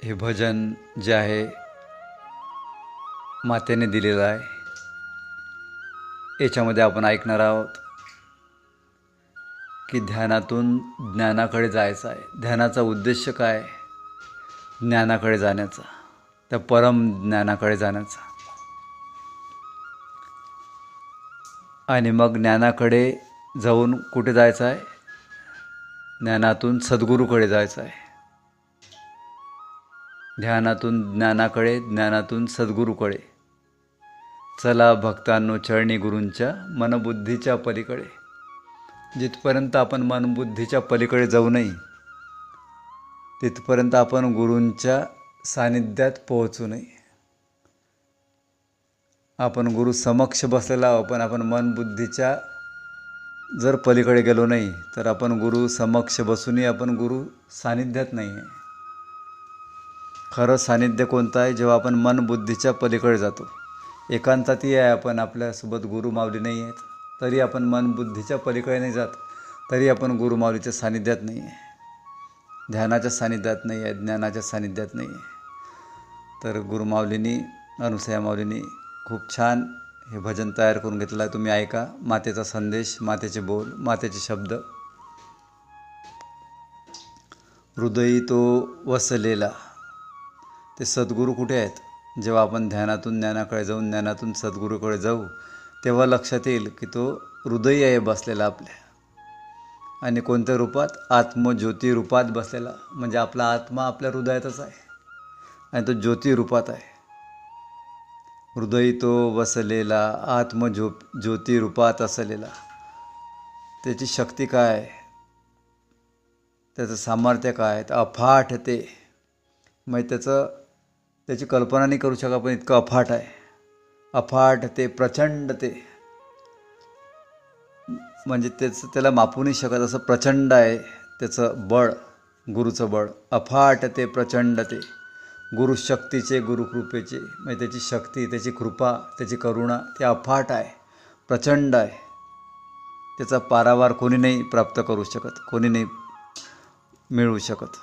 हे भजन जे आहे मातेने दिलेलं आहे, याच्यामध्ये आपण ऐकणार आहोत की ध्यानातून ज्ञानाकडे जायचं आहे. ध्यानाचा उद्देश काय? ज्ञानाकडे जाण्याचा, त्या परम ज्ञानाकडे जाण्याचा. आणि मग ज्ञानाकडे जाऊन कुठे जायचं आहे? ज्ञानातून सद्गुरूकडे जायचं आहे. ध्यानातून ज्ञानाकडे, ज्ञानातून सद्गुरूकडे. चला भक्तांनो चरणी गुरूंच्या, मनबुद्धीच्या पलीकडे. जिथपर्यंत आपण मनबुद्धीच्या पलीकडे जाऊ नये तिथपर्यंत आपण गुरूंच्या सानिध्यात पोहोचू नये. आपण गुरु समक्ष बसलेला आहोत, पण आपण मनबुद्धीच्या जर पलीकडे गेलो नाही तर आपण गुरु समक्ष बसूनही आपण गुरु सानिध्यात नाही आहे. खरं सानिध्य कोणतं आहे? जेव्हा आपण मनबुद्धीच्या पलीकडे जातो. एकांतातही आहे आपण, आपल्यासोबत गुरु माऊली नाही आहेत, तरी आपण मनबुद्धीच्या पलीकडे नाही जात, तरी आपण गुरु माऊलीच्या सानिध्यात नाही आहे, ध्यानाच्या सानिध्यात नाही आहे, ज्ञानाच्या सानिध्यात नाही आहे. तर गुरु माऊलींनी, अनुसया माऊलींनी खूप छान हे भजन तयार करून घेतलं आहे. तुम्ही ऐका. मातेचा संदेश, मातेचे बोल, मातेचे शब्द. हृदयी तो वसलेला. ते सद्गुरू कुठे आहेत? जेव्हा आपण ध्यानातून ज्ञानाकडे जाऊन, ज्ञानातून सद्गुरूकडे जाऊ, तेव्हा लक्षात येईल की तो हृदयी आहे बसलेला आपल्या. आणि कोणत्या रूपात? आत्मज्योती रूपात बसलेला. म्हणजे आपला आत्मा आपल्या हृदयातच आहे आणि तो ज्योती रूपात आहे. हृदयी तो वसलेला, ज्योती रूपात असलेला. त्याची शक्ती काय? त्याचं सामर्थ्य काय? तर अफाट ते. म्हणजे त्याची कल्पना नाही करू शकत आपण, इतकं अफाट आहे. अफाट ते, प्रचंड ते. म्हणजे त्याला मापू नाही शकत असं प्रचंड आहे त्याचं बळ, गुरुचं बळ. अफाट ते, प्रचंड ते. गुरुशक्तीचे, गुरुकृपेचे. म्हणजे त्याची शक्ती, त्याची कृपा, त्याची करुणा ते अफाट आहे, प्रचंड आहे. त्याचा पारावार कोणी नाही प्राप्त करू शकत, कोणी नाही मिळवू शकत.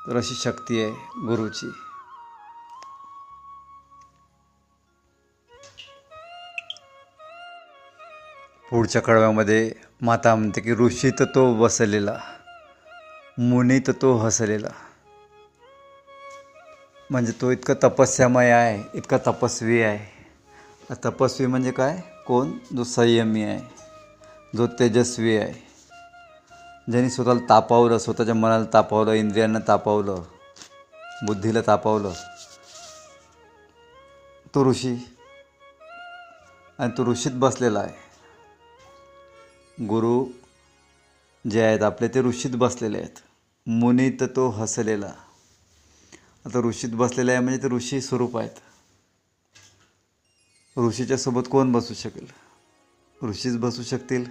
तर अशी शक्ती आहे गुरुची. पुढच्या कडव्यामध्ये माता म्हणते की ऋषीत तो वसलेला, मुनीत तो हसलेला. म्हणजे तो इतका तपस्यामय आहे, इतका तपस्वी आहे. तपस्वी म्हणजे काय? कोण? जो संयमी आहे, जो तेजस्वी आहे, ज्यांनी स्वतःला तापावलं, स्वतःच्या मनाला तापावलं, इंद्रियांना तापावलं, बुद्धीला तापावलं, तो ऋषी. आणि तो ऋषीत बसलेला आहे. गुरु जे आहेत आपले ते ऋषीत बसलेले आहेत. मुनीत तो हसलेला. आता ऋषीत बसलेला आहे म्हणजे ते ऋषी स्वरूप आहेत. ऋषीच्या सोबत कोण बसू शकेल? ऋषीच बसू शकतील.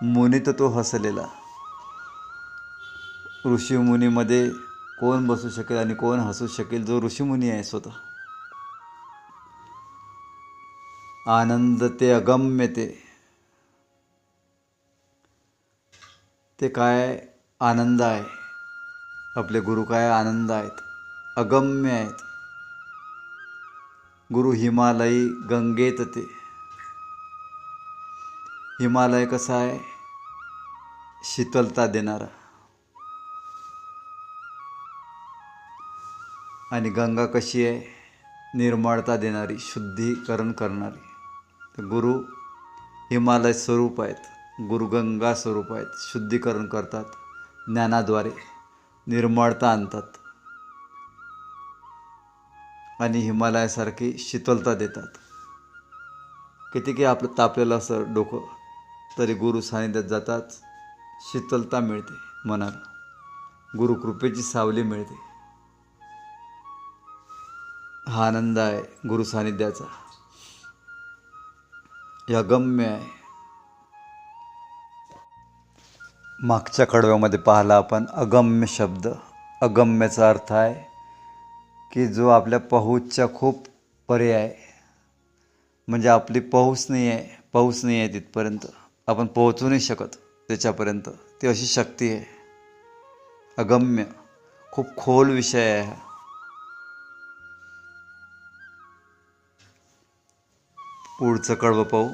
मुनीत तो हसलेला. ऋषीमुनीमध्ये कोण बसू शकेल आणि कोण हसू शकेल? जो ऋषीमुनी आहे स्वतः. आनंद ते, अगम्य ते. ते काय? आनंद आहे. आपले गुरु काय? आनंद आहेत, अगम्य आहेत. गुरु हिमालयी, गंगेत ते. हिमालय कसा आहे? शीतलता देणारा. आणि गंगा कशी आहे? निर्मळता देणारी, शुद्धीकरण करणारी. तर गुरु हिमालय स्वरूप आहेत, गुरु गंगा स्वरूप आहेत. शुद्धीकरण करतात ज्ञानाद्वारे, निर्मळता आणतात आणि हिमालयासारखी शीतलता देतात. किती की आपलं तापलेलं असं डोकं, तरी गुरु सानिध्यात जातात, शीतलता मिळते मनाला, गुरुकृपेची सावली मिळते. हा आनंद आहे गुरु सानिध्याचा. हे अगम्य आहे. मागच्या कडव्यामध्ये पाहिला आपण अगम्य शब्द. अगम्याचा अर्थ आहे की जो आपल्या पहुंचच्या खूप परे आहे. म्हणजे आपली पहुंच नाही आहे तिथपर्यंत, आपण पोहोचू नाही शकत त्याच्यापर्यंत. ती अशी शक्ती आहे अगम्य, खूप खोल विषय आहे हा. पुढचं कडवं पाहू.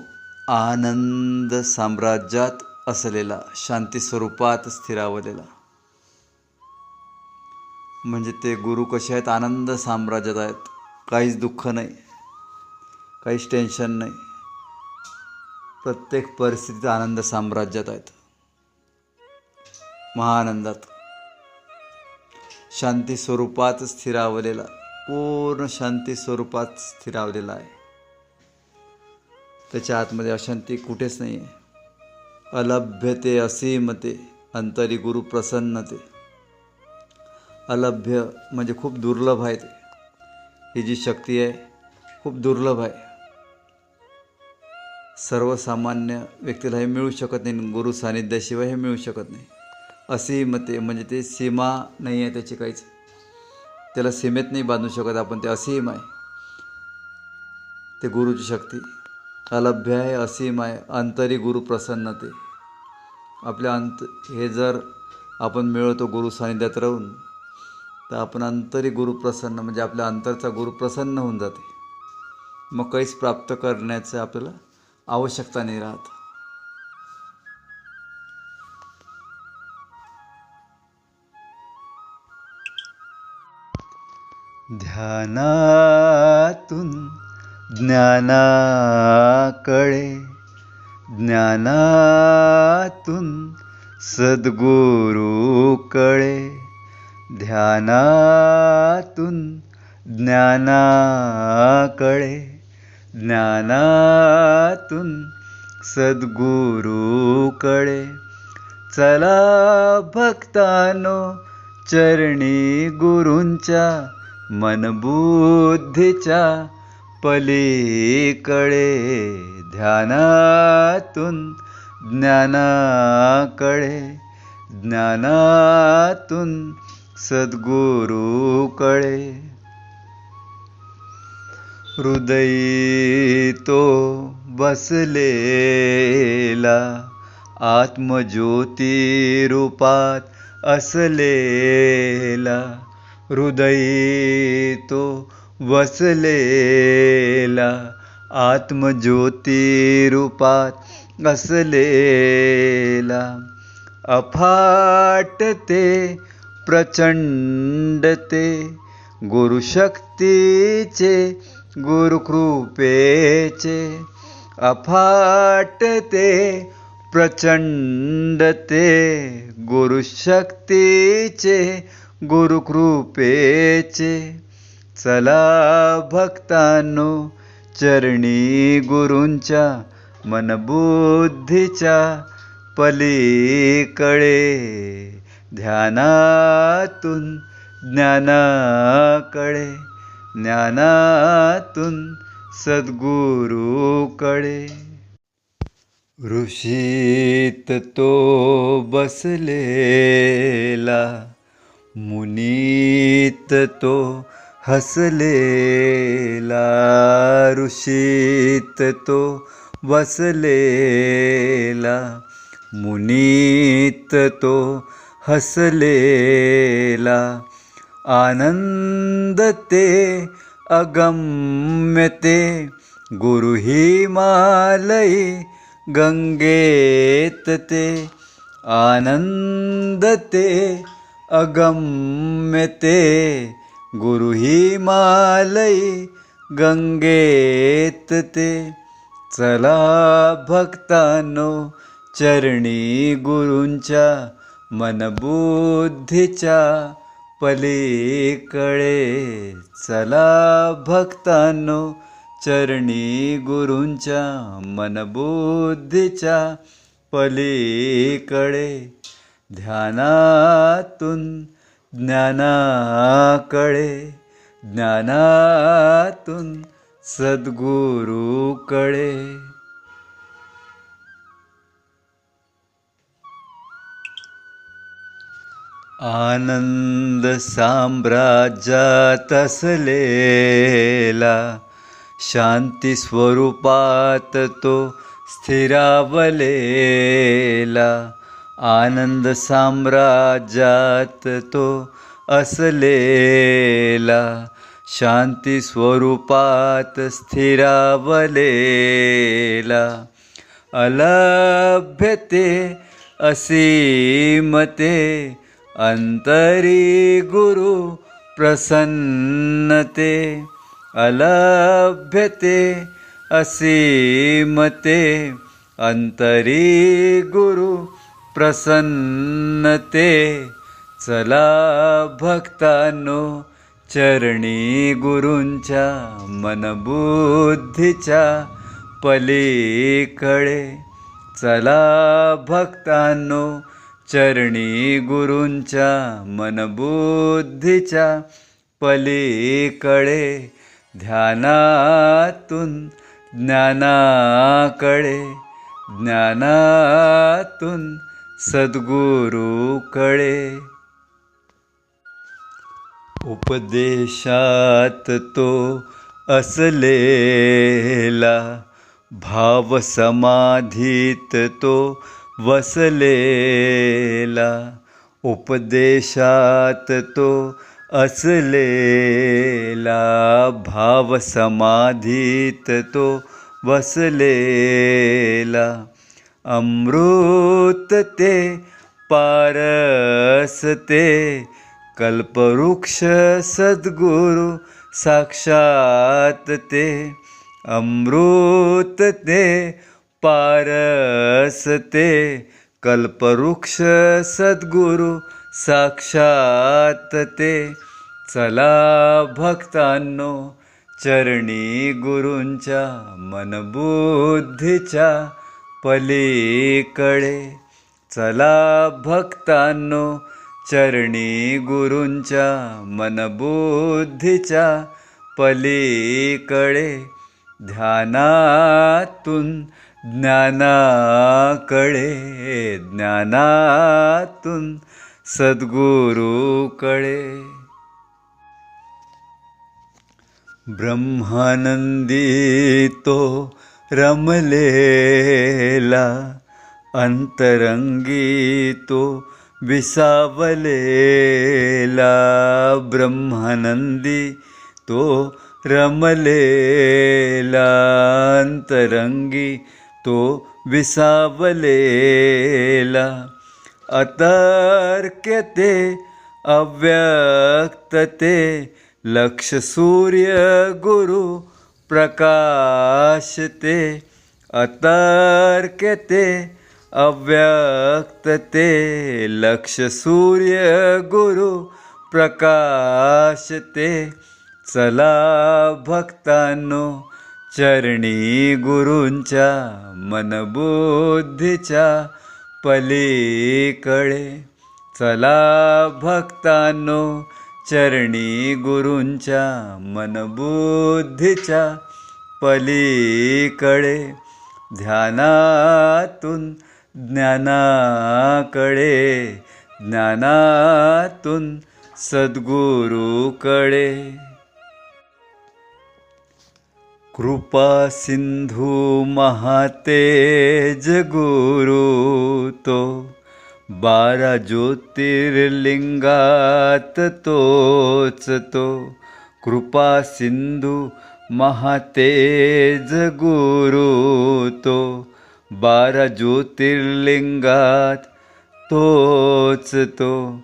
आनंद साम्राज्यात असलेला, शांती स्वरूपात स्थिरावलेला. म्हणजे ते गुरु कसे आहेत? आनंद साम्राज्यात आहेत. काहीच दुःख नाही, काहीच टेन्शन नाही. प्रत्येक परिस्थितीत आनंद साम्राज्यात आहेत, महाआनंदात. शांती स्वरूपात स्थिरावलेला, पूर्ण शांती स्वरूपात स्थिरावलेला आहे. त्याच्या आतमध्ये अशांती कुठेच नाही आहे. अलभ्यते असीमते, अंतरी गुरु प्रसन्नते. अलभ्य म्हणजे खूप दुर्लभ आहे ते. ही जी शक्ती आहे खूप दुर्लभ आहे. सर्वसामान्य व्यक्तीला हे मिळू शकत नाही. गुरु सानिध्याशिवाय हे मिळू शकत नाही. असीमते म्हणजे ते सीमा नाही आहे त्याची काहीच. त्याला सीमेत नाही बांधू शकत आपण. ते असीम आहे ते गुरुची शक्ती. अलभ्य आहे, असीम आहे. अंतरी गुरु प्रसन्नते. आपल्या हे जर आपण मिळवतो गुरु सानिध्यात राहून, तर आपण अंतरी गुरु प्रसन्न म्हणजे आपल्या अंतरचा गुरु प्रसन्न होऊन जाते. मग काहीच प्राप्त करण्याचं आपल्याला आवश्यकता नाही राहत. ध्यानातून ज्ञानाकडे, ज्ञानातून सद्गुरूकडे, ध्यानातून ज्ञानाकडे, ज्ञानातून सद्गुरूकडे. चला भक्तांनो चरणी गुरूंच्या, मनबुद्धीच्या पलीकडे. ध्यानातून ज्ञानाकडे, ज्ञानातून सद्गुरूकडे. हृदयी तो बसलेला, आत्मज्योती रूपात असलेला. हृदयी तो बसलेला, आत्मज्योती रूपात असलेला. अफाट ते प्रचंड ते, गुरुशक्तीचे गुरुकृपेचे. अफाट ते प्रचंड ते, गुरुशक्तीचे गुरुकृपेचे. चला भक्तांनो चरणी गुरूंच्या, मनबुद्धीच्या पलीकडे. ध्यानातून ज्ञानाकडे, ज्ञानातून सद्गुरूकडे. ऋषीत तो बसलेला, मुनीत तो हसलेला. ऋषीत तो बसलेला, मुनीत तो हसलेला. आनंद ते अगम्य ते, गुरु हिमालयी गंगेत ते. आनंद ते अगम्य ते, गुरु हिमालयी गंगेत ते. चला भक्तांनो चरणी गुरूंच्या, मनबुद्धीच्या पलीकडे. चला भक्तांनो चरणी गुरूंच्या, मनबुद्धीच्या पलीकडे. ध्यानातून ज्ञानाकडे, ज्ञानातून सद्गुरूकडे. आनंद साम्राज्यात असलेला, शांती स्वरूपात तो स्थिरावलेला. आनंद साम्राज्यात तो असलेला, शांती स्वरूपात स्थिरावलेला, अलभ्यते असीमते, अंतरी गुरु प्रसन्नते, अलभ्यते असीमते, अंतरी गुरु प्रसन्नते. चला भक्तांनो, चरणी गुरूंच्या मनबुद्धीच्या पलीकडे. चला भक्तांनो, चरणी गुरूंच्या मनबुद्धीच्या पलीकडे. ध्यानातून ज्ञानाकडे, ज्ञानातून सद्गुरूकडे. उपदेशात तो असलेला, भाव समाधीत तो वसलेला. उपदेशात तो असलेला, भाव समाधीत तो वसलेला. अमृत ते पारस ते, कल्पवृक्ष सद्गुरु साक्षात ते. अमृत ते पारस ते, कल्पवृक्ष सद्गुरु साक्षात ते. चला भक्तांनो, चरणी गुरूंच्या मनबुद्धीच्या पलीकडे. चला भक्तांनो, चरणी गुरूंच्या मनबुद्धीच्या पलीकडे. ध्यानातून ज्ञानाकडे, ज्ञानातून सद्गुरूकडे. ब्रह्मानंदी तो रमलेला, अंतरंगी तो विसावलेला. ब्रह्मानंदी तो रमलेला, अंतरंगी तो विसावलेला. अतर्क्य ते अव्यक्त ते, लक्ष सूर्य गुरु प्रकाश ते. अतर्क्य ते अव्यक्त ते, लक्ष सूर्य गुरु प्रकाश ते. चला भक्तांनो, चरणी गुरूंच्या मनबुद्धीच्या पलीकडे. चला भक्तांनो, चरणी गुरूंच्या मनबुद्धीच्या पलीकडे. ध्यानातून ज्ञानाकडे, ज्ञानातून सद्गुरूकडे. कृपा सिंधू महातेज गुरु तो, 12 ज्योतिर्लिंगात तोच तो. कृपा सिंधू महातेज गुरु तो, 12 ज्योतिर्लिंगात तोच तो.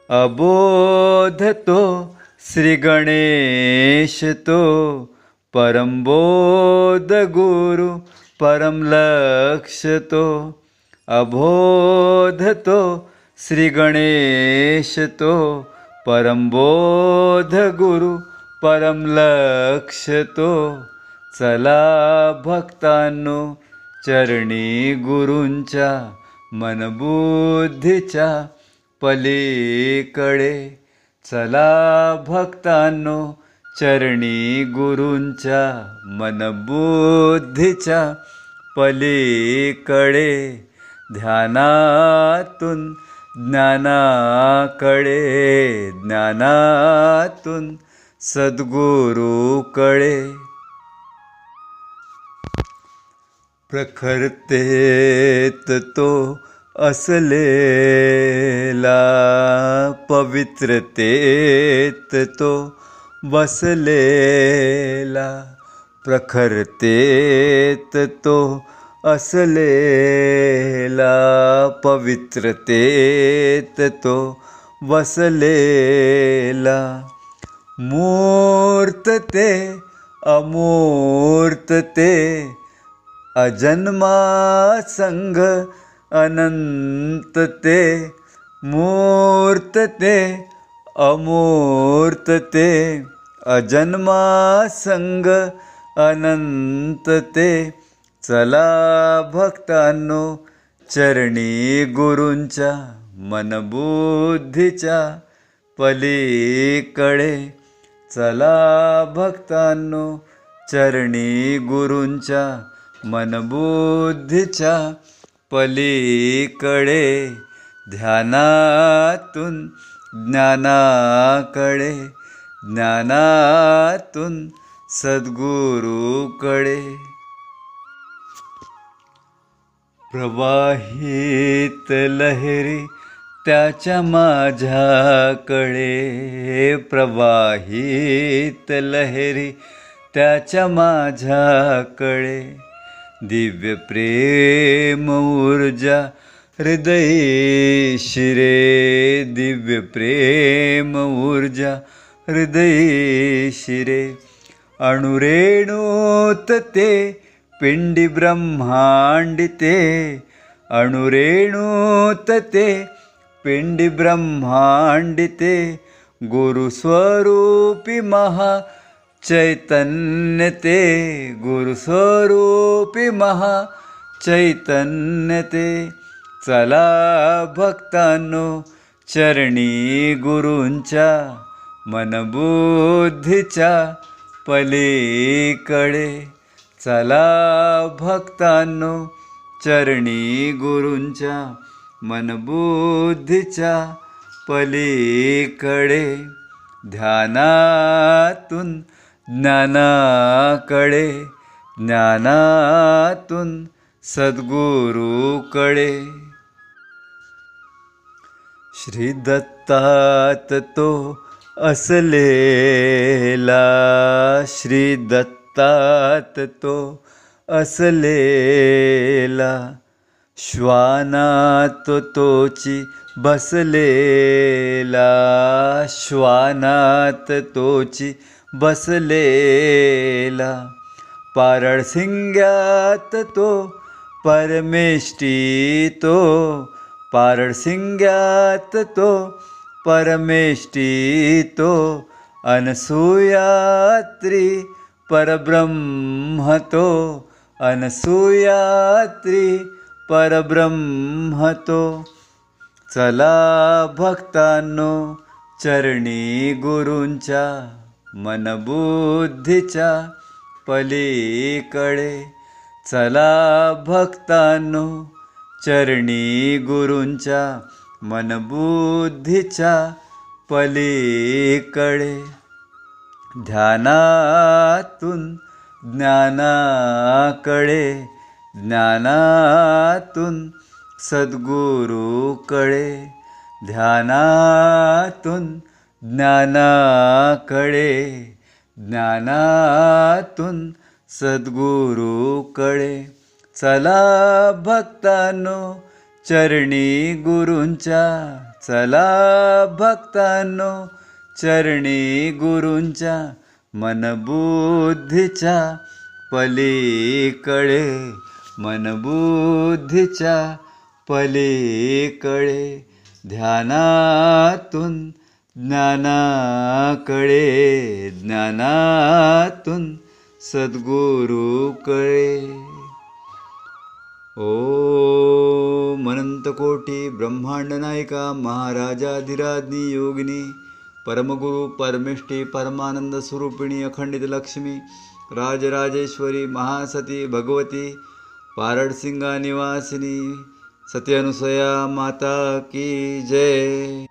अबोध तो श्री गणेश तो, परमबोध गुरु परम लक्ष तो. अबोध तो श्री गणेश तो, परमबोध गुरु परम लक्ष तो. चला भक्तांनो, चरणी गुरूंच्या मनबुद्धीच्या पलीकडे. चला भक्तांनो, चरणी गुरूंच्या मनबुद्धीच्या पलीकडे. ध्यानातून ज्ञानाकडे, ज्ञानातून सद्गुरूकडे. प्रखरतेत तो असलेला पवित्रतेत तो बसलेला प्रखरतेत तो असलेला पवित्रतेत तो बसलेला मूर्त ते अमूर्त ते अजन्मा संग अनंत ते मूर्त ते अमूर्त ते अजन्मा संग अनंत ते चला भक्तांनो चरणी गुरूंच्या मनबुद्धीच्या पलीकडे चला भक्तांनो चरणी गुरूंच्या मनबुद्धीच्या पलीकडे ध्यानातून ज्ञानाकडे ज्ञानातून सद्गुरूकडे प्रवाहित लहरी त्याच्या माझ्याकडे प्रवाहित लहरी त्याच्या माझ्याकडे दिव्य प्रेम ऊर्जा हृदयी शिरे दिव्य प्रेम ऊर्जा हृदयी शिरे अणुरेणूत ते पिंडी ब्रह्मांडिते अणुरेणूत ते पिंडी ब्रह्मांडिते गुरुस्वरूपी महा चैतन्य ते गुरुस्वरूपी महा चैतन्य ते चला भक्तांनो चरणी गुरूंच्या मनबुद्धीच्या पलीकडे चला भक्तांनो चरणी गुरूंच्या मनबुद्धीच्या पलीकडे ध्यानातून ज्ञानाकडे ज्ञानातून सद्गुरूकडे श्री दत्तात तो असलेला श्री दत्तात तो असलेला श्वानात तोची बसलेला श्वानात तोची बसलेला पारळसिंग्यात तो परमेष्टी तो पारळसिंग्यात तो परमेष्टी तो अनसूयात्री परब्रह्म तो अनसूयात्री परब्रह्म तो चला भक्तांनो चरणी गुरूंच्या मनबुद्धीच्या पलीकडे चला भक्तांनो चरणी गुरूंच्या मनबुद्धीच्या पलीकडे ध्यानातून ज्ञानाकडे ज्ञानातून सद्गुरूकडे ध्यानातून ज्ञानाकडे ज्ञानातून सद्गुरूकडे चला भक्तांनो चरणी गुरूंच्या चला भक्तांनो चरणी गुरूंच्या मनबुद्धीच्या पलीकडे मनबुद्धीच्या पलीकडे ध्यानातून ज्ञानाकडे ज्ञानातून सद्गुरूकडे ओम अनंतकोटी ब्रह्मांड नायिका महाराजाधिराज्ञी योगिनी परमगुरु परमेष्ठी परमानंद स्वरूपिणी अखंडित लक्ष्मी राजराजेश्वरी महासती भगवती पारळसिंगा निवासिनी सत्य अनुसया माता की जय।